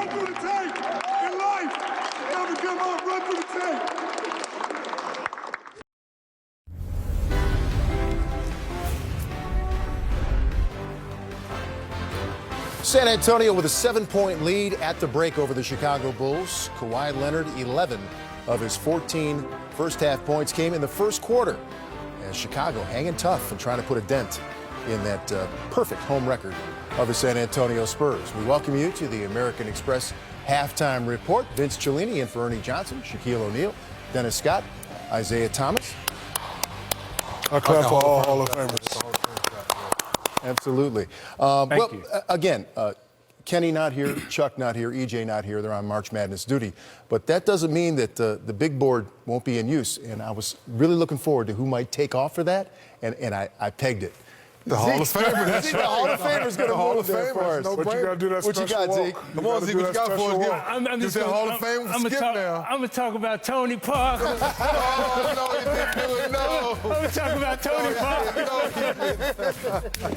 run through the tape. In life, never give up, run through the tape. San Antonio with a 7-point lead at the break over the Chicago Bulls. Kawhi Leonard, 11 of his 14 first-half points came in the first quarter. As Chicago hanging tough and trying to put a dent in that perfect home record of the San Antonio Spurs. We welcome you to the American Express Halftime Report. Vince Cellini in for Ernie Johnson, Shaquille O'Neal, Dennis Scott, Isaiah Thomas. I clap for all Hall of Famers. Absolutely. Thank you. Again, Kenny not here, Chuck not here, EJ not here. They're on March Madness duty. But that doesn't mean that the big board won't be in use. And I was really looking forward to who might take off for that, and I pegged it. The Hall of Famer. That's The Hall of Famer's going to move there for us. But you got to do that special What you got, Zeke? Come on, Zeke, what you got for us? I'm just Hall of Fame I'm skip now. going to talk about Tony Parker. Oh, no, he didn't do it, no. I'm going to talk about Tony Parker.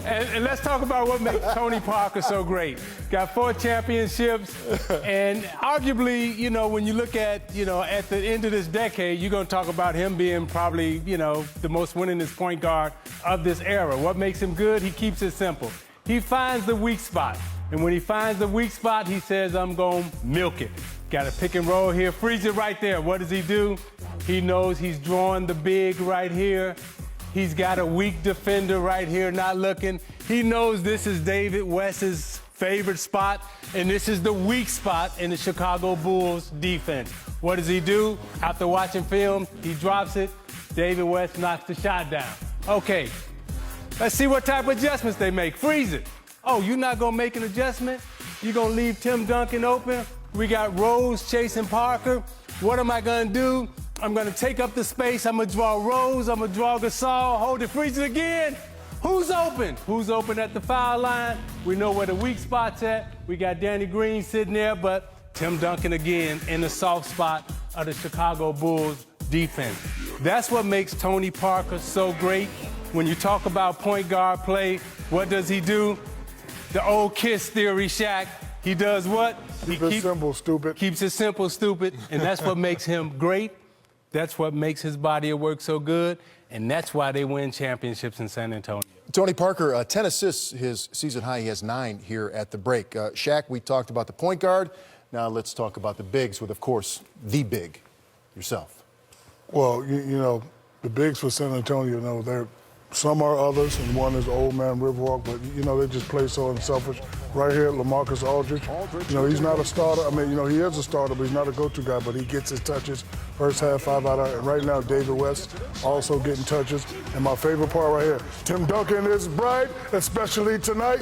And let's talk about what makes Tony Parker so great. Got 4 championships, and arguably, you know, when you look at, you know, at the end of this decade, you're going to talk about him being probably, you know, the most winningest point guard of this era. What makes him good? He keeps it simple. He finds the weak spot. And when he finds the weak spot, he says, I'm going to milk it. Got a pick and roll here, freeze it right there. What does he do? He knows he's drawing the big right here. He's got a weak defender right here not looking. He knows this is David West's favorite spot, and this is the weak spot in the Chicago Bulls defense. What does he do? After watching film, he drops it. David West knocks the shot down. Okay, let's see what type of adjustments they make. Freeze it. Oh, you're not going to make an adjustment? You're going to leave Tim Duncan open? We got Rose chasing Parker. What am I going to do? I'm going to take up the space. I'm going to draw Rose. I'm going to draw Gasol. Hold it. Freeze it again. Who's open? Who's open at the foul line? We know where the weak spot's at. We got Danny Green sitting there, but Tim Duncan again in the soft spot of the Chicago Bulls defense. That's what makes Tony Parker so great. When you talk about point guard play, what does he do? The old KISS theory, Shaq. He does what? Keep it simple, stupid. Keeps it simple, stupid. And that's what makes him great. That's what makes his body of work so good. And that's why they win championships in San Antonio. Tony Parker, 10 assists, his season high. He has 9 here at the break. Shaq, we talked about the point guard. Now let's talk about the bigs with, of course, the big, yourself. Well, you know, the bigs for San Antonio, you know, some are others, and one is old man Riverwalk, but, you know, they just play so unselfish. Right here, LaMarcus Aldridge, you know, he's not a starter. I mean, you know, he is a starter, but he's not a go-to guy, but he gets his touches. First half, 5 out of, and right now, David West also getting touches. And my favorite part right here, Tim Duncan is bright, especially tonight.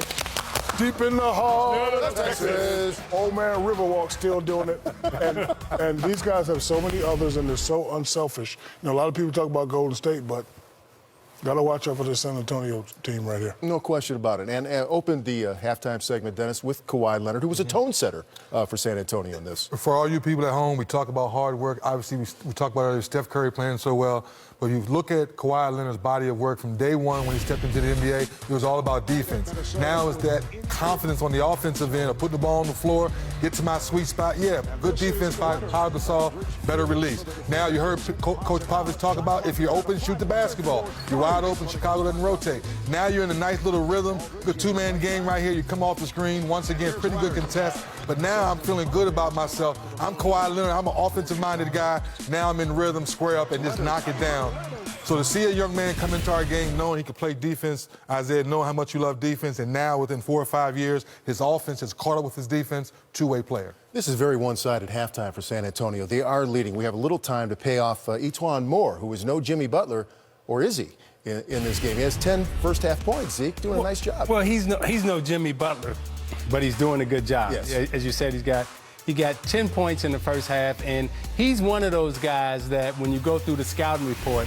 Deep in the heart of Texas. Old man Riverwalk still doing it. And these guys have so many others, and they're so unselfish. You know, a lot of people talk about Golden State, but got to watch out for this San Antonio team right here. No question about it. And opened the halftime segment, Dennis, with Kawhi Leonard, who was a tone setter for San Antonio in this. For all you people at home, we talk about hard work. Obviously, we talked about earlier Steph Curry playing so well. But you look at Kawhi Leonard's body of work from day one when he stepped into the NBA, it was all about defense. Now it's that confidence on the offensive end of putting the ball on the floor, get to my sweet spot. Yeah, good defense by Pau Gasol, better release. Now you heard Coach Popovich talk about if you're open, shoot the basketball. You're wide open, Chicago doesn't rotate. Now you're in a nice little rhythm, good 2-man game right here. You come off the screen, once again, pretty good contest. But now I'm feeling good about myself. I'm Kawhi Leonard, I'm an offensive-minded guy. Now I'm in rhythm, square up, and just knock it down. So to see a young man come into our game knowing he can play defense, Isaiah, know how much you love defense, and now within 4 or 5 years, his offense has caught up with his defense, two-way player. This is very one-sided halftime for San Antonio. They are leading. We have a little time to pay off Etuan Moore, who is no Jimmy Butler, or is he, in this game? He has 10 first-half points, Zeke, doing a nice job. Well, he's no Jimmy Butler, but he's doing a good job. Yes. As you said, he got 10 points in the first half, and he's one of those guys that when you go through the scouting report,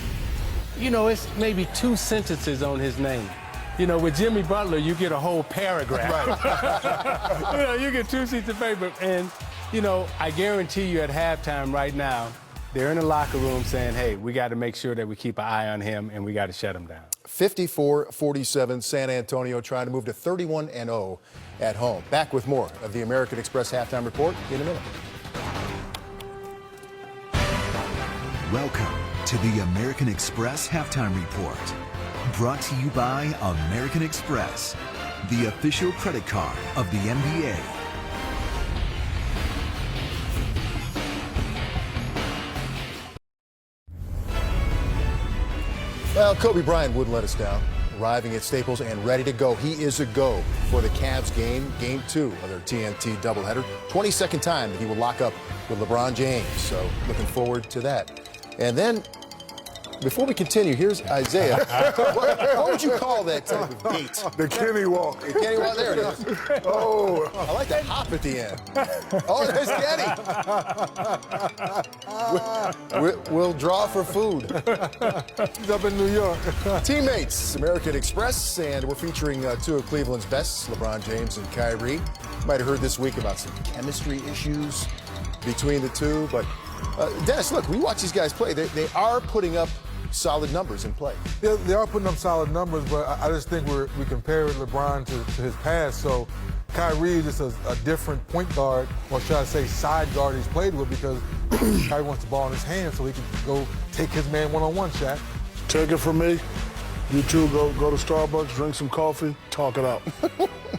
you know, it's maybe 2 sentences on his name. You know, with Jimmy Butler, you get a whole paragraph. Right. You know, you get 2 sheets of paper. And, you know, I guarantee you at halftime right now, they're in the locker room saying, hey, we got to make sure that we keep an eye on him and we got to shut him down. 54-47. San Antonio trying to move to 31-0 at home. Back with more of the American Express Halftime Report in a minute. Welcome to the American Express Halftime Report. Brought to you by American Express, the official credit card of the NBA. Well, Kobe Bryant wouldn't let us down. Arriving at Staples and ready to go. He is a go for the Cavs game 2 of their TNT doubleheader. 22nd time that he will lock up with LeBron James. So looking forward to that. And then, before we continue, here's Isaiah. What would you call that type of beat? The Kenny walk. The Kenny walk, there it is. Oh, I like that hop at the end. Oh, there's Kenny. We'll draw for food. He's up in New York. Teammates, American Express, and we're featuring 2 of Cleveland's best, LeBron James and Kyrie. You might have heard this week about some chemistry issues between the two, but Dennis, look, we watch these guys play. They are putting up solid numbers in play. Yeah, they are putting up solid numbers, but I just think we compare LeBron to his past. So Kyrie is just a different point guard, or should I say side guard he's played with, because Kyrie wants the ball in his hand so he can go take his man one-on-one, Shaq. take it from me. You two go to Starbucks, drink some coffee, talk it out.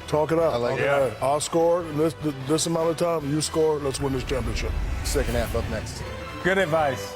Talk it out. I like it. I'll score in this amount of time. You score. Let's win this championship. Second half up next. Good advice.